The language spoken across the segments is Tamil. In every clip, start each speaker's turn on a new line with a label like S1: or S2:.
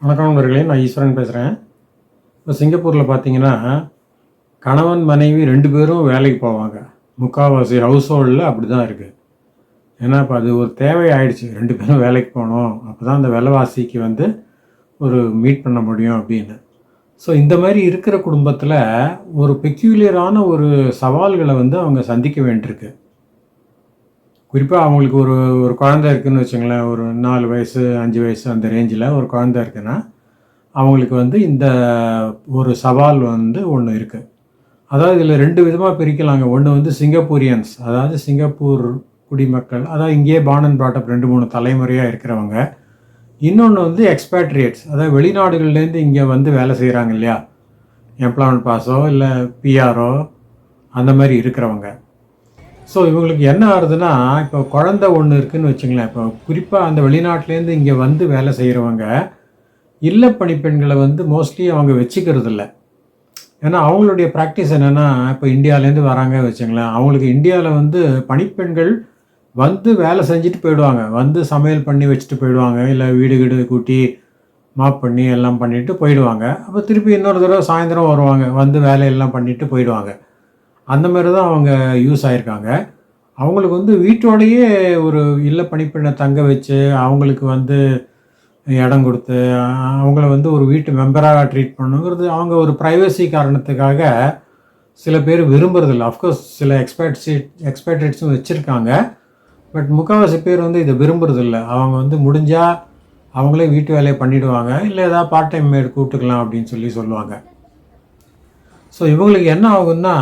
S1: வணக்கம் நண்பர்களே, நான் ஈஸ்வரன் பேசுகிறேன். இப்போ சிங்கப்பூரில் பார்த்தீங்கன்னா, கணவன் மனைவி 2 பேரும் வேலைக்கு போவாங்க. முக்கால்வாசி ஹவுஸ் ஹோல்டில் அப்படி தான் இருக்குது. ஏன்னா இப்போ அது ஒரு தேவை ஆயிடுச்சு. 2 பேரும் வேலைக்கு போகணும். அப்போ தான் அந்த விலைவாசிக்கு ஒரு மீட் பண்ண முடியும் அப்படின்னு. ஸோ இந்த மாதிரி இருக்கிற குடும்பத்தில் ஒரு பெக்யூலியரான ஒரு சவால்களை அவங்க சந்திக்க வேண்டியிருக்கு. குறிப்பாக அவங்களுக்கு ஒரு ஒரு குழந்தை இருக்குதுன்னு வச்சுங்களேன். ஒரு 4 வயசு 5 வயசு அந்த ரேஞ்சில் ஒரு குழந்தை இருக்குன்னா அவங்களுக்கு இந்த ஒரு சவால் ஒன்று இருக்குது. அதாவது இதில் 2 விதமாக பிரிக்கலாங்க. ஒன்று சிங்கப்பூரியன்ஸ், அதாவது சிங்கப்பூர் குடிமக்கள், அதாவது இங்கேயே பார்ன் அண்ட் ப்ராட் அப் 2-3 தலைமுறையாக இருக்கிறவங்க. இன்னொன்று எக்ஸ்பேட்ரியேட்ஸ், அதாவது வெளிநாடுகள்லேருந்து இங்கே வேலை செய்கிறாங்க இல்லையா, எம்ப்ளாய்மெண்ட் பாஸோ இல்லை பிஆரோ அந்த மாதிரி இருக்கிறவங்க. ஸோ இவங்களுக்கு என்ன ஆகுதுன்னா, இப்போ குழந்தை ஒன்று இருக்குதுன்னு வச்சுங்களேன். இப்போ குறிப்பாக அந்த வெளிநாட்டிலேருந்து இங்கே வேலை செய்கிறவங்க இல்ல பணிப்பெண்களை மோஸ்ட்லி அவங்க வச்சுக்கிறது இல்லை. ஏன்னா அவங்களுடைய ப்ராக்டிஸ் என்னென்னா, இப்போ இந்தியாவிலேருந்து வராங்க வச்சுங்களேன், அவங்களுக்கு இந்தியாவில் பணிப்பெண்கள் வேலை செஞ்சுட்டு போயிடுவாங்க. சமையல் பண்ணி வச்சுட்டு போயிடுவாங்க, இல்லை வீடு கூட்டி மாப் பண்ணி எல்லாம் பண்ணிவிட்டு போயிடுவாங்க. அப்போ திருப்பி இன்னொரு தடவை சாயந்தரம் வருவாங்க, வேலையெல்லாம் பண்ணிவிட்டு போயிடுவாங்க. அந்த மாதிரி தான் அவங்க யூஸ் ஆகிருக்காங்க. அவங்களுக்கு வீட்டோடையே ஒரு இல்ல பணிப்பெண்ணை தங்க வச்சு அவங்களுக்கு இடம் கொடுத்து அவங்கள ஒரு வீட்டு மெம்பராக ட்ரீட் பண்ணுங்கிறது அவங்க ஒரு ப்ரைவசி காரணத்துக்காக சில பேர் விரும்புறதில்ல. அஃப்கோர்ஸ் சில எக்ஸ்பேட்ரேட்ஸும் வச்சுருக்காங்க. பட் முக்கால்வாசி பேர் இதை விரும்புறதில்ல. அவங்க முடிஞ்சால் அவங்களே வீட்டு வேலையை பண்ணிவிடுவாங்க, இல்லை ஏதாவது பார்ட் டைம் மேட் கூப்பிட்டுக்கலாம் அப்படின்னு சொல்லுவாங்க. ஸோ இவங்களுக்கு என்ன ஆகுன்னா,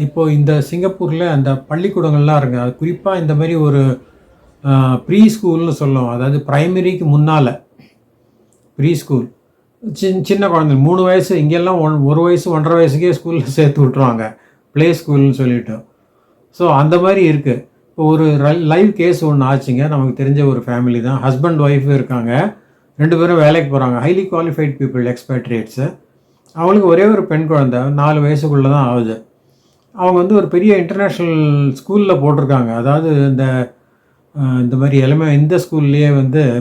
S1: இப்போது இந்த சிங்கப்பூரில் அந்த பள்ளிக்கூடங்கள்லாம் இருக்குது. அது குறிப்பாக இந்த மாதிரி ஒரு ப்ரீ ஸ்கூல்னு சொல்லுவோம். அதாவது ப்ரைமரிக்கு முன்னால் ப்ரீ ஸ்கூல், சின்ன குழந்தை 3 வயசு, இங்கெல்லாம் 1 வயசு 1.5 வயசுக்கே ஸ்கூலில் சேர்த்து விட்ருவாங்க, ப்ளே ஸ்கூல்னு சொல்லிவிட்டு. ஸோ அந்த மாதிரி இருக்குது. இப்போ ஒரு லைவ் கேஸ் ஒன்று ஆச்சுங்க. நமக்கு தெரிஞ்ச ஒரு ஃபேமிலி தான். ஹஸ்பண்ட் ஒய்ஃபு இருக்காங்க, 2 பேரும் வேலைக்கு போகிறாங்க. Highly qualified people, expatriates. அவங்களுக்கு ஒரே ஒரு பெண் குழந்தை 4 வயசுக்குள்ளே தான் ஆகுது. அவங்க ஒரு பெரிய இன்டர்நேஷ்னல் ஸ்கூலில் போட்டிருக்காங்க. அதாவது இந்த மாதிரி இந்த ஸ்கூல்லையே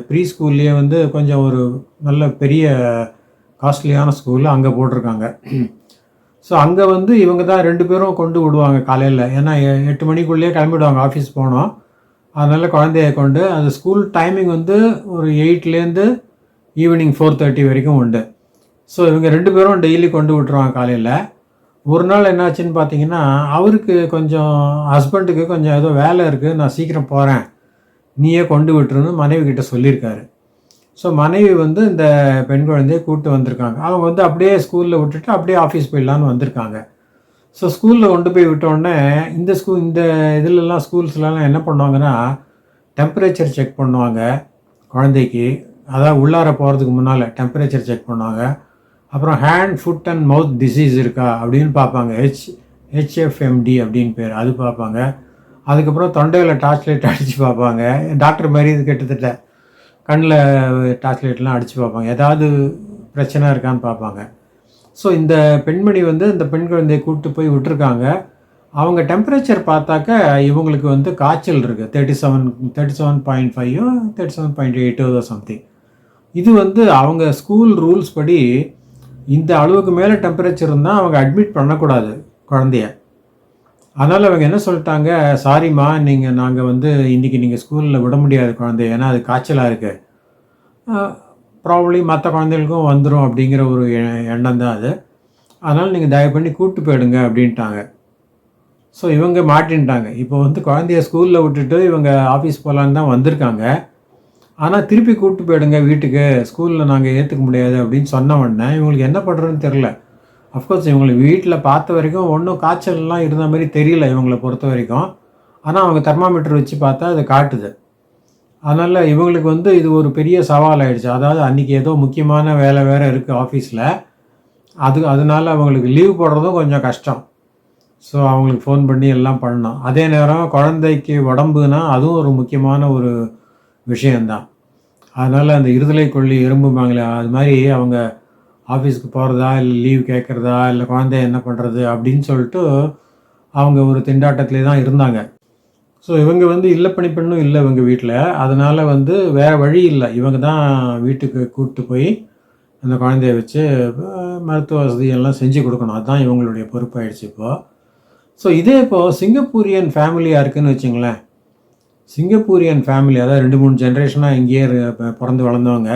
S1: ப்ரீ ஸ்கூல்லையே கொஞ்சம் ஒரு நல்ல பெரிய காஸ்ட்லியான ஸ்கூலில் அங்கே போட்டிருக்காங்க. ஸோ அங்கே இவங்க தான் 2 பேரும் கொண்டு விடுவாங்க காலையில். ஏன்னா 8 மணிக்குள்ளேயே கிளம்பிடுவாங்க, ஆஃபீஸ் போனோம். அதனால் குழந்தைய கொண்டு அந்த ஸ்கூல் டைமிங் ஒரு 8லேருந்து ஈவினிங் 4:30 வரைக்கும் உண்டு. ஸோ இவங்க 2 பேரும் டெய்லி கொண்டு விட்டுருவாங்க காலையில். ஒரு நாள் என்னாச்சுன்னு பார்த்தீங்கன்னா, அவருக்கு கொஞ்சம் ஹஸ்பண்டுக்கு கொஞ்சம் ஏதோ வேலை இருக்குது, நான் சீக்கிரம் போகிறேன், நீயே கொண்டு விட்டுருன்னு மனைவி கிட்ட சொல்லியிருக்காரு. ஸோ மனைவி இந்த பெண் குழந்தையை கூப்பிட்டு வந்திருக்காங்க. அவங்க அப்படியே ஸ்கூலில் விட்டுட்டு அப்படியே ஆஃபீஸ் போயிடலான்னு வந்திருக்காங்க. ஸோ ஸ்கூலில் கொண்டு போய் விட்டோடனே இந்த இதிலெல்லாம் ஸ்கூல்ஸ்லாம் என்ன பண்ணுவாங்கன்னா, டெம்பரேச்சர் செக் பண்ணுவாங்க குழந்தைக்கு. அதாவது உள்ளார போகிறதுக்கு முன்னால் டெம்பரேச்சர் செக் பண்ணுவாங்க. அப்புறம் hand food and mouth disease இருக்கா அப்படின்னு பார்ப்பாங்க. HFMD அப்படின்னு பேர், அது பார்ப்பாங்க. அதுக்கப்புறம் தொண்டையில் டார்ச் லைட் அடித்து பார்ப்பாங்க. டாக்டர் மாதிரி இது கிட்டத்தட்ட கண்ணில் டார்ச் லைட்லாம் அடித்து பார்ப்பாங்க, ஏதாவது பிரச்சனை இருக்கான்னு பார்ப்பாங்க. ஸோ இந்த பெண்மணி இந்த பெண் குழந்தையை கூப்பிட்டு போய் விட்டுருக்காங்க. அவங்க டெம்பரேச்சர் பார்த்தாக்க இவங்களுக்கு காய்ச்சல் இருக்குது, 37.5 37.8 சம்திங். இது அவங்க ஸ்கூல் ரூல்ஸ் படி இந்த அளவுக்கு மேலே டெம்பரேச்சர் இருந்தால் அவங்க அட்மிட் பண்ணக்கூடாது குழந்தைய. அதனால் அவங்க என்ன சொல்லிட்டாங்க, சாரிம்மா, நாங்கள் இன்றைக்கி நீங்கள் ஸ்கூலில் விட முடியாது குழந்தைய, ஏன்னா அது காய்ச்சலாக இருக்குது, ப்ராபப்ளி மற்ற குழந்தைகளுக்கும் வந்துடும் அப்படிங்கிற ஒரு எண்ணம் தான் அது. அதனால் நீங்கள் தயவு பண்ணி கூப்பிட்டு போயிடுங்க அப்படின்ட்டாங்க. ஸோ இவங்க மாட்டின்ட்டாங்க. இப்போ குழந்தைய ஸ்கூலில் விட்டுட்டு இவங்க ஆஃபீஸ் போகலான்னு தான் வந்திருக்காங்க. ஆனால் திருப்பி கூப்பிட்டு போயிடுங்க வீட்டுக்கு, ஸ்கூலில் நாங்கள் ஏற்றுக்க முடியாது அப்படின்னு சொன்ன உடனே இவங்களுக்கு என்ன பண்ணுறதுன்னு தெரில. அஃப்கோர்ஸ் இவங்களுக்கு வீட்டில் பார்த்த வரைக்கும் ஒன்றும் காய்ச்சல்லாம் இருந்த மாதிரி தெரியல இவங்களை பொறுத்த வரைக்கும். ஆனால் அவங்க தெர்மாமீட்டர் வச்சு பார்த்தா அது காட்டுது. அதனால் இவங்களுக்கு இது ஒரு பெரிய சவால் ஆகிடுச்சு. அதாவது அன்றைக்கி ஏதோ முக்கியமான வேலை வேறு இருக்குது ஆஃபீஸில், அதனால் அவங்களுக்கு லீவ் போடுறதும் கொஞ்சம் கஷ்டம். ஸோ அவங்களுக்கு ஃபோன் பண்ணி எல்லாம் பண்ணணும். அதே நேரம் குழந்தைக்கு உடம்புனா அதுவும் ஒரு முக்கியமான ஒரு விஷயந்தான். அதனால் அந்த இருதலை கொள்ளி எறும்புமாங்களே, அது மாதிரி அவங்க ஆஃபீஸுக்கு போகிறதா இல்லை லீவ் கேட்குறதா இல்லை குழந்தைய என்ன பண்ணுறது அப்படின்னு சொல்லிட்டு அவங்க ஒரு திண்டாட்டத்திலே தான் இருந்தாங்க. ஸோ இவங்க இல்ல பணிப்பெண்ணும் இல்லை இவங்க வீட்டில். அதனால் வேறு வழி இல்லை, இவங்க தான் வீட்டுக்கு கூப்பிட்டு போய் அந்த குழந்தைய வச்சு மருத்துவ வசதி எல்லாம் செஞ்சு கொடுக்கணும். அதுதான் இவங்களுடைய பொறுப்பாயிடுச்சு இப்போது. ஸோ இதே இப்போது சிங்கப்பூரியன் ஃபேமிலியாக இருக்குதுன்னு வச்சுங்களேன். சிங்கப்பூரியன் ஃபேமிலி, அதாவது 2-3 ஜென்ரேஷனாக இங்கேயே பிறந்து வளர்ந்தவங்க.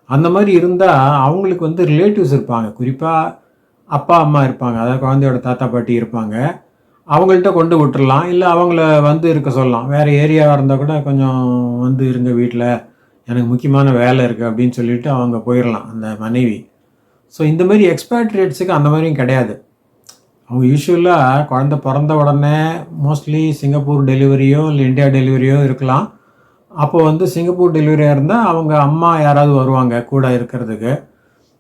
S1: அந்த மாதிரி இருந்தால் அவங்களுக்கு வந்து ரிலேட்டிவ்ஸ் இருப்பாங்க. குறிப்பாக அப்பா அம்மா இருப்பாங்க, அதாவது குழந்தையோட தாத்தா பாட்டி இருப்பாங்க. அவங்கள்ட்ட கொண்டு விட்டுறலாம், இல்லை அவங்கள வந்து இருக்க சொல்லலாம். வேறு ஏரியாவாக இருந்தால் கூட கொஞ்சம் வந்து இருங்க வீட்டில், எனக்கு முக்கியமான வேலை இருக்குது அப்படின்னு சொல்லிட்டு அவங்க போயிடலாம் அந்த மனைவி. ஸோ இந்த மாதிரி எக்ஸ்பேட்ரியேட்ஸுக்கு அந்த மாதிரியும் கிடையாது. அவங்க யூஸ்வலாக குழந்த பிறந்த உடனே மோஸ்ட்லி சிங்கப்பூர் டெலிவரியோ இல்லை இந்தியா டெலிவரியோ இருக்கலாம். அப்போ வந்து சிங்கப்பூர் டெலிவரியாக இருந்தால் அவங்க அம்மா யாராவது வருவாங்க கூட இருக்கிறதுக்கு.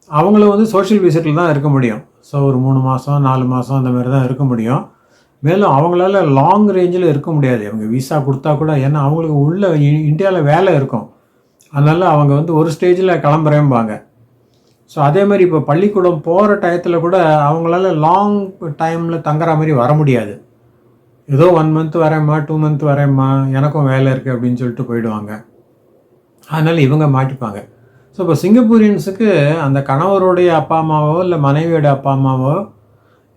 S1: அவங்களும் வந்து சோஷியல் விசிட்டில் தான் இருக்க முடியும். ஸோ ஒரு 3 மாதம் 4 மாதம் அந்த மாதிரி தான் இருக்க முடியும். மேலும் அவங்களால லாங் ரேஞ்சில் இருக்க முடியாது. அவங்க விசா கொடுத்தா கூட, ஏன்னா அவங்களுக்கு உள்ள இந்தியாவில் வேலை இருக்கும். அதனால் அவங்க வந்து ஒரு ஸ்டேஜில் கிளம்புறேம்பாங்க. ஸோ அதே மாதிரி இப்போ பள்ளிக்கூடம் போகிற டயத்தில் கூட அவங்களால லாங் டைமில் தங்குற மாதிரி வர முடியாது. ஏதோ 1 மந்த் வரேம்மா, 2 மந்த் வரேம்மா, எனக்கும் வேலை இருக்குது அப்படின்னு சொல்லிட்டு போயிடுவாங்க. அதனால் இவங்க மாட்டிப்பாங்க. ஸோ இப்போ சிங்கப்பூரியன்ஸுக்கு அந்த கணவருடைய அப்பா அம்மாவோ இல்லை மனைவியோட அப்பா அம்மாவோ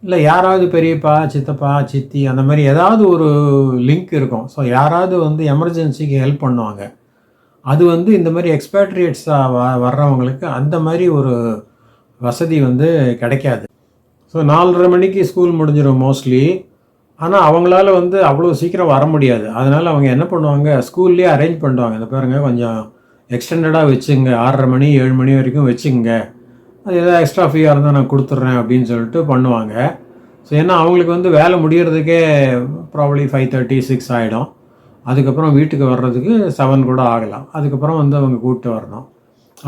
S1: இல்லை யாராவது பெரியப்பா சித்தப்பா சித்தி அந்த மாதிரி ஏதாவது ஒரு லிங்க் இருக்கும். ஸோ யாராவது வந்து எமர்ஜென்சிக்கு ஹெல்ப் பண்ணுவாங்க. அது வந்து இந்த மாதிரி எக்ஸ்பேட்ரியேட்ஸாக வர்றவங்களுக்கு அந்த மாதிரி ஒரு வசதி வந்து கிடைக்காது. ஸோ 4:30 மணிக்கு ஸ்கூல் முடிஞ்சிடும் மோஸ்ட்லி. ஆனால் அவங்களால வந்து அவ்வளோ சீக்கிரம் வர முடியாது. அதனால் அவங்க என்ன பண்ணுவாங்க, ஸ்கூல்லேயே அரேஞ்ச் பண்ணுவாங்க. இந்த பாருங்கள் கொஞ்சம் எக்ஸ்டெண்டடாக வச்சுங்க, 6:30 மணி 7 மணி வரைக்கும் வச்சுங்க, அது எதாவது எக்ஸ்ட்ரா ஃப்ரீயாக இருந்தால் நான் கொடுத்துட்றேன் அப்படின்னு சொல்லிட்டு பண்ணுவாங்க. ஸோ ஏன்னா அவங்களுக்கு வந்து வேலை முடிகிறதுக்கே ப்ராபப்ளி 5:30 6 ஆகிடும். அதுக்கப்புறம் வீட்டுக்கு வர்றதுக்கு 7 கூட ஆகலாம். அதுக்கப்புறம் வந்து அவங்க கூப்பிட்டு வரணும்.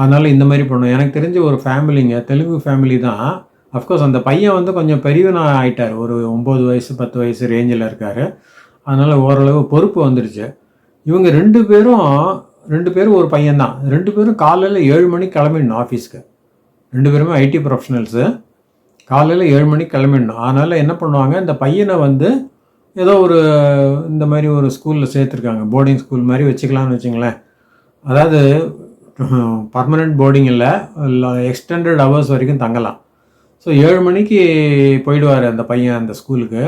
S1: அதனால் இந்த மாதிரி பண்ணுவோம். எனக்கு தெரிஞ்ச ஒரு ஃபேமிலிங்க, தெலுங்கு ஃபேமிலி தான். அஃப்கோர்ஸ் அந்த பையன் வந்து கொஞ்சம் பெரியவனாக ஆகிட்டார். ஒரு 9 வயசு 10 வயசு ரேஞ்சில் இருக்கார். அதனால் ஓரளவு பொறுப்பு வந்துடுச்சு. இவங்க 2 பேரும் ஒரு பையன்தான். 2 பேரும் காலையில் 7 மணிக்கு கிளம்பிடணும் ஆஃபீஸ்க்கு. 2 பேருமே ஐடி ப்ரொஃபஷனல்ஸு. காலையில் 7 மணிக்கு கிளம்பிடணும். அதனால் என்ன பண்ணுவாங்க, இந்த பையனை வந்து ஏதோ ஒரு இந்த மாதிரி ஒரு ஸ்கூலில் சேர்த்துருக்காங்க, போர்டிங் ஸ்கூல் மாதிரி வச்சுக்கலாம்னு வச்சுங்களேன். அதாவது பர்மனெண்ட் போர்டிங் இல்லை, எக்ஸ்டெண்டட் ஹவர்ஸ் வரைக்கும் தங்கலாம். ஸோ 7 மணிக்கு போயிடுவார் அந்த பையன் அந்த ஸ்கூலுக்கு.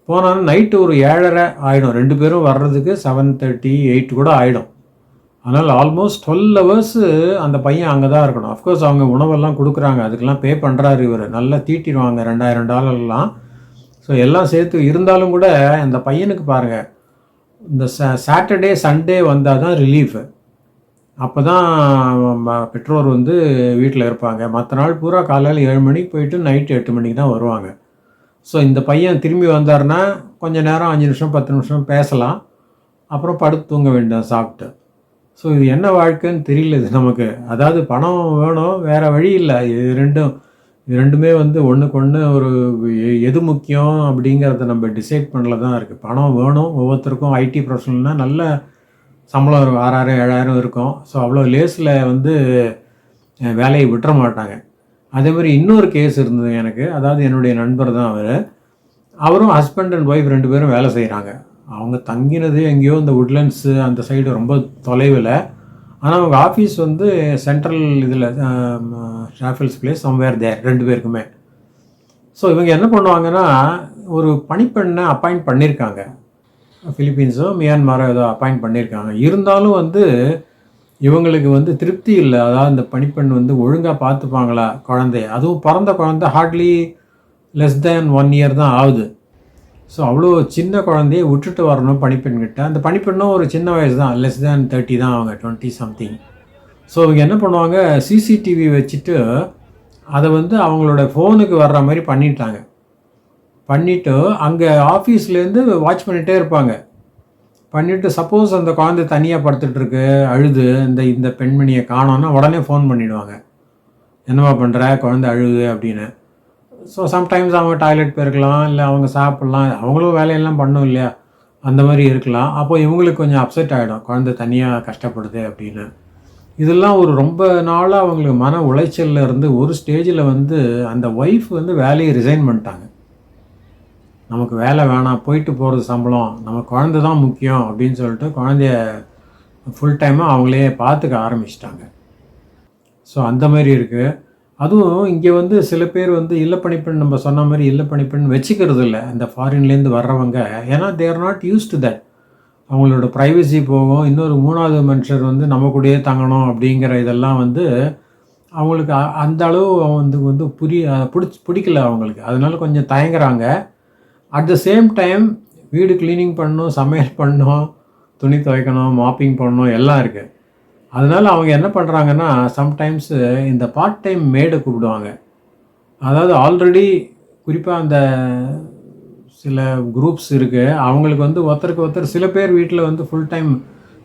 S1: போனாலும் நைட்டு ஒரு 7:30 ஆகிடும். 2 பேரும் வர்றதுக்கு 7:30 8 கூட ஆகிடும். அதனால் ஆல்மோஸ்ட் 12 ஹவர்ஸு அந்த பையன் அங்கே தான் இருக்கணும். அஃப்கோர்ஸ் அவங்க உணவெல்லாம் கொடுக்குறாங்க, அதுக்கெல்லாம் பே பண்ணுறாரு இவர், நல்லா தீட்டிடுவாங்க $2000. ஸோ எல்லாம் சேர்த்து இருந்தாலும் கூட இந்த பையனுக்கு பாருங்கள், இந்த சாட்டர்டே சண்டே வந்தால் தான் ரிலீஃபு. அப்போ தான் பெற்றோர் வந்து வீட்டில் இருப்பாங்க. மற்ற நாள் பூரா காலையில் 7 மணிக்கு போயிட்டு நைட்டு 8 மணிக்கு தான் வருவாங்க. ஸோ இந்த பையன் திரும்பி வந்தார்னா கொஞ்சம் நேரம் 5 நிமிஷம் 10 நிமிஷம் பேசலாம், அப்புறம் படுத்து தூங்க வேண்டாம் சாப்பிட்டு. ஸோ இது என்ன வாழ்க்கைன்னு தெரியல இது நமக்கு. அதாவது பணம் வேணும், வேறு வழி இல்லை. இது ரெண்டுமே வந்து ஒன்றுக்கு ஒன்று ஒரு எது முக்கியம் அப்படிங்கிறத நம்ம டிசைட் பண்ணல தான் இருக்குது. பணம் வேணும் ஒவ்வொருத்தருக்கும். ஐடி ப்ரொஃபஷனல்னால் நல்ல சம்பளம் இருக்கும், 6000 7000 இருக்கும். ஸோ அவ்வளோ லேஸில் வந்து வேலையை விட்டுற மாட்டாங்க. அதே மாதிரி இன்னொரு கேஸ் இருந்தது எனக்கு. அதாவது என்னுடைய நண்பர் தான் அவரும் ஹஸ்பண்ட் அண்ட் ஒய்ஃப் 2 பேரும் வேலை செய்கிறாங்க. அவங்க தங்கினது எங்கேயோ இந்த உட்லண்ட்ஸு அந்த சைடு ரொம்ப தொலைவில். ஆனால் அவங்க ஆஃபீஸ் வந்து சென்ட்ரல் இதில் ஷாஃபில்ஸ் பிளேஸ் சம்வேர் தேர் 2 பேருக்குமே. ஸோ இவங்க என்ன பண்ணுவாங்கன்னா, ஒரு பணிப்பெண்ணை அப்பாயிண்ட் பண்ணியிருக்காங்க. ஃபிலிப்பீன்ஸோ மியான்மாரோ ஏதோ அப்பாயிண்ட் பண்ணியிருக்காங்க. இருந்தாலும் வந்து இவங்களுக்கு வந்து திருப்தி இல்லை. அதாவது இந்த பணிப்பெண் வந்து ஒழுங்காக பார்த்துப்பாங்களா குழந்தைய. அதுவும் பிறந்த குழந்தை ஹார்ட்லி லெஸ் தேன் 1 இயர் தான் ஆகுது. ஸோ அவ்வளோ சின்ன குழந்தைய விட்டுட்டு வரணும் பணிப்பெண்கிட்ட. அந்த பணிப்பெண்ணும் ஒரு சின்ன வயசு தான், லெஸ் தேன் 30 தான், அவங்க 20 சம்திங். ஸோ இவங்க என்ன பண்ணுவாங்க, சிசிடிவி வச்சுட்டு அதை வந்து அவங்களோட ஃபோனுக்கு வர்ற மாதிரி பண்ணிட்டாங்க. பண்ணிவிட்டு அங்கே ஆஃபீஸ்லேருந்து வாட்ச் பண்ணிகிட்டே இருப்பாங்க. பண்ணிவிட்டு சப்போஸ் அந்த குழந்தை தனியாக படுத்துட்ருக்கு அழுது, இந்த பெண்மணியை காணோன்னா உடனே ஃபோன் பண்ணிவிடுவாங்க, என்னவா பண்ணுற, குழந்தை அழுது அப்படின்னு. ஸோ சம்டைம்ஸ் அவங்க டாய்லெட் போயிருக்கலாம், இல்லை அவங்க சாப்பிட்லாம், அவங்களும் வேலையெல்லாம் பண்ணும் இல்லையா, அந்த மாதிரி இருக்கலாம். அப்போது இவங்களுக்கு கொஞ்சம் அப்செட் ஆகிடும், குழந்தை தனியாக கஷ்டப்படுது அப்படின்னு. இதெல்லாம் ஒரு ரொம்ப நாளாக அவங்களுக்கு மன உளைச்சலில் இருந்து ஒரு ஸ்டேஜில் வந்து அந்த ஒய்ஃப் வந்து வேலையை ரிசைன் பண்ணிட்டாங்க. நமக்கு வேலை வேணாம், போயிட்டு போகிறது சம்பளம், நம்ம குழந்தை தான் முக்கியம் அப்படின்னு சொல்லிட்டு குழந்தைய ஃபுல் டைமாக அவங்களே பார்த்துக்க ஆரம்பிச்சிட்டாங்க. ஸோ அந்த மாதிரி இருக்குது. அதுவும் இங்கே வந்து சில பேர் வந்து இல்லப்பணிப்பெண் நம்ம சொன்ன மாதிரி இல்லப்பணிப்பெண் வச்சுக்கிறது இல்லை அந்த ஃபாரின்லேருந்து வர்றவங்க. ஏன்னா they are not use to that. அவங்களோட ப்ரைவசி போகும். இன்னொரு 3வது மனுஷர் வந்து நம்ம கூடயே தங்கணும் அப்படிங்கிற இதெல்லாம் வந்து அவங்களுக்கு அந்த அளவு வந்து வந்து பிடிக்கல அவங்களுக்கு. அதனால கொஞ்சம் தயங்குறாங்க. அட் த சேம் டைம் வீடு க்ளீனிங் பண்ணணும், சமையல் பண்ணணும், துணி துவைக்கணும், மாப்பிங் பண்ணணும், எல்லாம் இருக்குது. அதனால் அவங்க என்ன பண்ணுறாங்கன்னா சம்டைம்ஸு இந்த பார்ட் டைம் மேடை கூப்பிடுவாங்க. அதாவது ஆல்ரெடி குறிப்பாக அந்த சில குரூப்ஸ் இருக்குது. அவங்களுக்கு வந்து ஒருத்தருக்கு ஒருத்தர் சில பேர் வீட்டில் வந்து ஃபுல் டைம்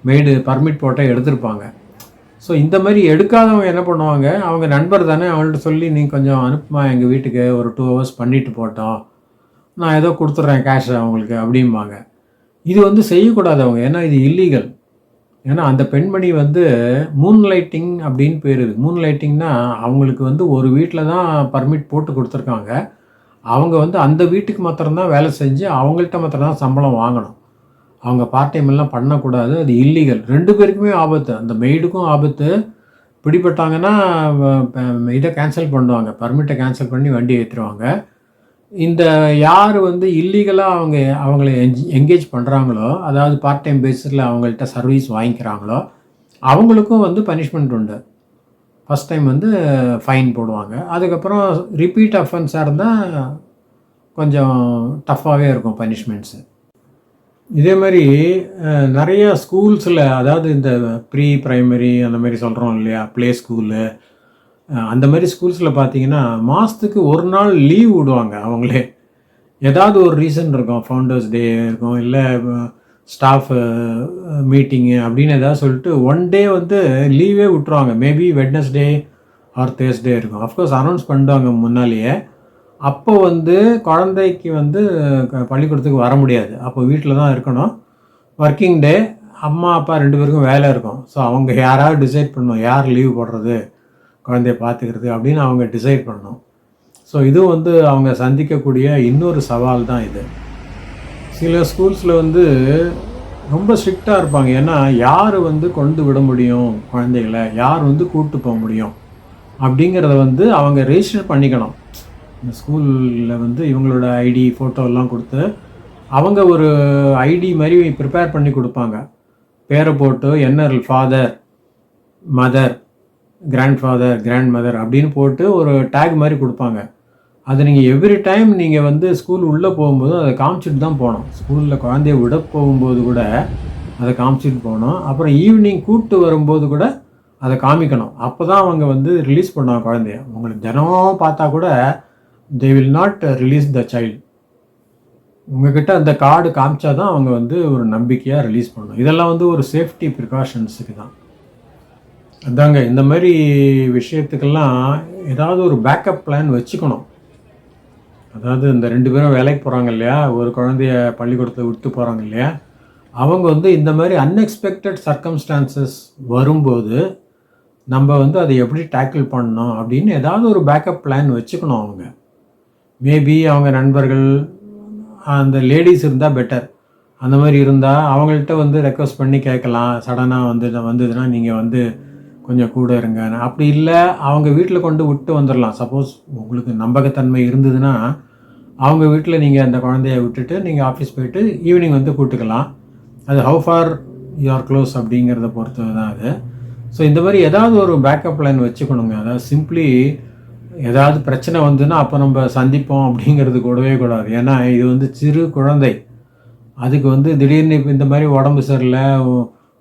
S1: மெய்டு பர்மிட் போட்டால் எடுத்திருப்பாங்க. ஸோ இந்த மாதிரி எடுக்காதவங்க என்ன பண்ணுவாங்க, அவங்க நண்பர் தானே, அவங்கள்ட்ட சொல்லி நீ கொஞ்சம் அனுப்புமா எங்கள் வீட்டுக்கு, ஒரு 2 hours பண்ணிட்டு போட்டோம், நான் ஏதோ கொடுத்துட்றேன் கேஷ் அவங்களுக்கு அப்படிம்பாங்க. இது வந்து செய்யக்கூடாது அவங்க. ஏன்னா இது இல்லீகல். ஏன்னா அந்த பெண்மணி வந்து மூன் லைட்டிங் அப்படின்னு பேர். மூன் லைட்டிங்னா அவங்களுக்கு வந்து ஒரு வீட்டில் தான் பர்மிட் போட்டு கொடுத்துருக்காங்க. அவங்க வந்து அந்த வீட்டுக்கு மாத்திரம்தான் வேலை செஞ்சு அவங்கள்ட்ட மாத்திரம் தான் சம்பளம் வாங்கணும். அவங்க பார்ட் டைம் எல்லாம் பண்ணக்கூடாது. அது இல்லீகல். 2 பேருக்குமே ஆபத்து. அந்த மெய்டுக்கும் ஆபத்து. பிடிபட்டாங்கன்னா இதை கேன்சல் பண்ணுவாங்க, பர்மிட்டை கேன்சல் பண்ணி வண்டி ஏற்றுருவாங்க. இந்த யார் வந்து இல்லீகலாக அவங்கள என்கேஜ் பண்ணுறாங்களோ, அதாவது பார்ட் டைம் பேஸிஸில் அவங்கள்ட்ட சர்வீஸ் வாங்கிக்கிறாங்களோ, அவங்களுக்கும் வந்து பனிஷ்மெண்ட் உண்டு. ஃபஸ்ட் டைம் வந்து ஃபைன் போடுவாங்க. அதுக்கப்புறம் ரிப்பீட் அஃபென்ஸாக இருந்தால் கொஞ்சம் டஃப்பாகவே இருக்கும் பனிஷ்மெண்ட்ஸு. இதே மாதிரி நிறைய ஸ்கூல்ஸில், அதாவது இந்த ப்ரீ ப்ரைமரி அந்த மாதிரி சொல்கிறோம் இல்லையா, ப்ளே ஸ்கூலு, அந்த மாதிரி ஸ்கூல்ஸில் பார்த்தீங்கன்னா மாதத்துக்கு ஒரு நாள் லீவ் விடுவாங்க அவங்களே. ஏதாவது ஒரு ரீசன் இருக்கும், ஃபவுண்டர்ஸ் டே இருக்கும், இல்லை ஸ்டாஃப் மீட்டிங்கு அப்படின்னு ஏதாவது சொல்லிட்டு 1 டே வந்து லீவே விட்டுருவாங்க. மேபி வெட்னஸ்டே ஆர் தேர்ஸ்டே இருக்கும். அஃப்கோர்ஸ் அனௌன்ஸ் பண்ணுவாங்க முன்னாலேயே. அப்போ வந்து குழந்தைக்கு வந்து பள்ளிக்கூடத்துக்கு வர முடியாது. அப்போ வீட்டில் தான் இருக்கணும். ஒர்க்கிங் டே, அம்மா அப்பா 2 பேருக்கும் வேலை இருக்கும். ஸோ அவங்க யாராவது டிசைட் பண்ணணும், யார் லீவ் போடுறது குழந்தைய பார்த்துக்கிறது அப்படின்னு அவங்க டிசைட் பண்ணணும். ஸோ இதுவும் வந்து அவங்க சந்திக்கக்கூடிய இன்னொரு சவால் தான் இது. சில ஸ்கூல்ஸில் வந்து ரொம்ப ஸ்ட்ரிக்டாக இருப்பாங்க. ஏன்னா யார் வந்து கொண்டு விட முடியும் குழந்தைகளை, யார் வந்து கூப்பிட்டு போக முடியும் அப்படிங்கிறத வந்து அவங்க ரெஜிஸ்டர் பண்ணிக்கணும். இந்த ஸ்கூலில் வந்து இவங்களோட ஐடி ஃபோட்டோலாம் கொடுத்து அவங்க ஒரு ஐடி மாதிரி ப்ரிப்பேர் பண்ணி கொடுப்பாங்க. பேரை போட்டு NRL father, mother, grandfather, grandmother அப்படின்னு போட்டு ஒரு டேக் மாதிரி கொடுப்பாங்க. அது நீங்கள் எவ்ரி டைம் நீங்கள் வந்து ஸ்கூல் உள்ளே போகும்போது அதை காமிச்சிட்டு தான் போகணும். ஸ்கூலில் குழந்தைய விட போகும்போது கூட அதை காமிச்சிட்டு போகணும். அப்புறம் ஈவினிங் கூப்பிட்டு வரும்போது கூட அதை காமிக்கணும். அப்போ தான் அவங்க வந்து ரிலீஸ் பண்ணுவாங்க குழந்தைய. உங்களுக்கு தினமும் பார்த்தா கூட they will not release the child. உங்ககிட்ட அந்த கார்டு காமிச்சா தான் அவங்க வந்து ஒரு நம்பிக்கையாக ரிலீஸ் பண்ணணும். இதெல்லாம் வந்து ஒரு சேஃப்டி ப்ரிகாஷன்ஸுக்கு தான். அதாங்க இந்த மாதிரி விஷயத்துக்கெல்லாம் ஏதாவது ஒரு பேக்கப் பிளான் வச்சுக்கணும். அதாவது இந்த 2 பேரும் வேலைக்கு போகிறாங்க இல்லையா, ஒரு குழந்தைய பள்ளிக்கூடத்தை விட்டு போகிறாங்க இல்லையா, அவங்க வந்து இந்த மாதிரி அன்எக்ஸ்பெக்டட் சர்க்கம்ஸ்டான்சஸ் வரும்போது நம்ம வந்து அதை எப்படி டேக்கிள் பண்ணணும் அப்படின்னு ஏதாவது ஒரு பேக்கப் பிளான் வச்சுக்கணும் அவங்க. மேபி அவங்க நண்பர்கள், அந்த லேடிஸ் இருந்தால் பெட்டர். அந்த மாதிரி இருந்தால் அவங்கள்ட்ட வந்து ரெக்வஸ்ட் பண்ணி கேட்கலாம். சடனாக வந்ததுன்னா நீங்கள் வந்து கொஞ்சம் கூட இருங்க. அப்படி இல்லை அவங்க வீட்டில் கொண்டு விட்டு வந்துடலாம். சப்போஸ் உங்களுக்கு நம்பகத்தன்மை இருந்ததுன்னா அவங்க வீட்டில் நீங்கள் அந்த குழந்தைய விட்டுட்டு நீங்கள் ஆஃபீஸ் போயிட்டு ஈவினிங் வந்து கூப்பிட்டுக்கலாம். அது ஹவு ஃபார் யூஆர் க்ளோஸ் அப்படிங்கிறத பொறுத்து தான் அது. ஸோ இந்த மாதிரி ஏதாவது ஒரு பேக்கப் பிளான் வச்சுக்கணுங்க. அதாவது சிம்பிளி ஏதாவது பிரச்சனை வந்துன்னா அப்போ நம்ம சந்திப்போம் அப்படிங்கிறது கூடவே கூடாது. ஏன்னா இது வந்து சிறு குழந்தை. அதுக்கு வந்து திடீர்னு இப்போ இந்த மாதிரி உடம்பு சரியில்லை,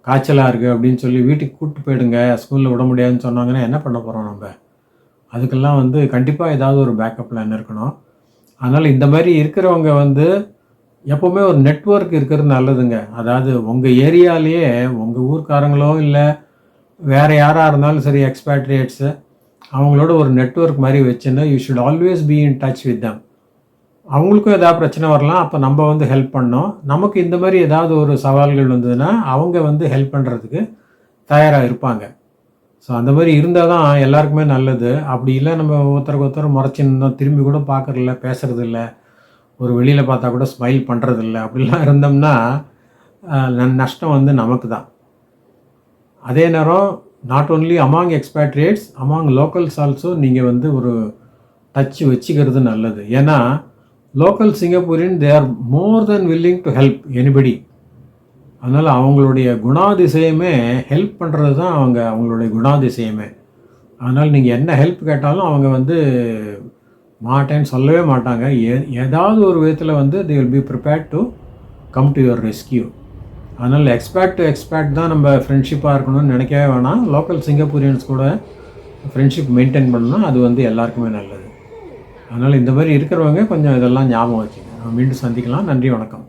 S1: காய்ச்சலாக இருக்குது அப்படின்னு சொல்லி வீட்டுக்கு கூப்பிட்டு போயிடுங்க, ஸ்கூலில் விட முடியாதுன்னு சொன்னாங்கன்னா என்ன பண்ண போகிறோம் நம்ம? அதுக்கெல்லாம் வந்து கண்டிப்பாக ஏதாவது ஒரு பேக்கப் பிளான் இருக்கணும். அதனால் இந்த மாதிரி இருக்கிறவங்க வந்து எப்போவுமே ஒரு நெட்வொர்க் இருக்கிறது நல்லதுங்க. அதாவது உங்கள் ஏரியாலேயே உங்கள் ஊர்க்காரங்களோ இல்லை வேறு யாராக இருந்தாலும் சரி, எக்ஸ்பேட்ரியேட்ஸு, அவங்களோட ஒரு நெட்வொர்க் மாதிரி வச்சுன்னா you should always be in touch with them. அவங்களுக்கும் ஏதாவது பிரச்சனை வரலாம், அப்போ நம்ம வந்து ஹெல்ப் பண்ணோம். நமக்கு இந்த மாதிரி ஏதாவது ஒரு சவால்கள் வந்ததுன்னா அவங்க வந்து ஹெல்ப் பண்ணுறதுக்கு தயாராக இருப்பாங்க. ஸோ அந்த மாதிரி இருந்தால் தான் எல்லாருக்குமே நல்லது. அப்படி இல்லை நம்ம ஒருத்தருக்கு ஒருத்தர் முறைச்சிருந்தோம், திரும்பி கூட பார்க்குறதில்ல, பேசுகிறதில்ல, ஒரு வெளியில் பார்த்தா கூட ஸ்மைல் பண்ணுறதில்ல, அப்படிலாம் இருந்தோம்னா நஷ்டம் வந்து நமக்கு தான். அதே நேரம் not only among expatriates, among locals also நீங்கள் வந்து ஒரு டச் வச்சுக்கிறது நல்லது. ஏன்னா local Singaporean they are more than willing to help anybody. அதனால் அவங்களுடைய குணாதிசயமே ஹெல்ப் பண்ணுறது தான் அவங்களுடைய குணாதிசயமே. அதனால் நீங்கள் என்ன ஹெல்ப் கேட்டாலும் அவங்க வந்து மாட்டேன்னு சொல்லவே மாட்டாங்க. ஏதாவது ஒரு விதத்தில் வந்து they will be prepared to come to your rescue. அதனால் எக்ஸ்பேர்ட் டு எக்ஸ்பேர்ட் தான் நம்ம ஃப்ரெண்ட்ஷிப்பாக இருக்கணும்னு நினைக்கவே வேணாம். லோக்கல் சிங்கப்பூரியன்ஸ் கூட ஃப்ரெண்ட்ஷிப் மெயின்டைன் பண்ணணும். அது வந்து எல்லாருக்குமே நல்லது. அதனால் இந்த மாதிரி இருக்கிறவங்க கொஞ்சம் இதெல்லாம் ஞாபகம் வச்சுங்க. மீண்டும் சந்திக்கலாம். நன்றி, வணக்கம்.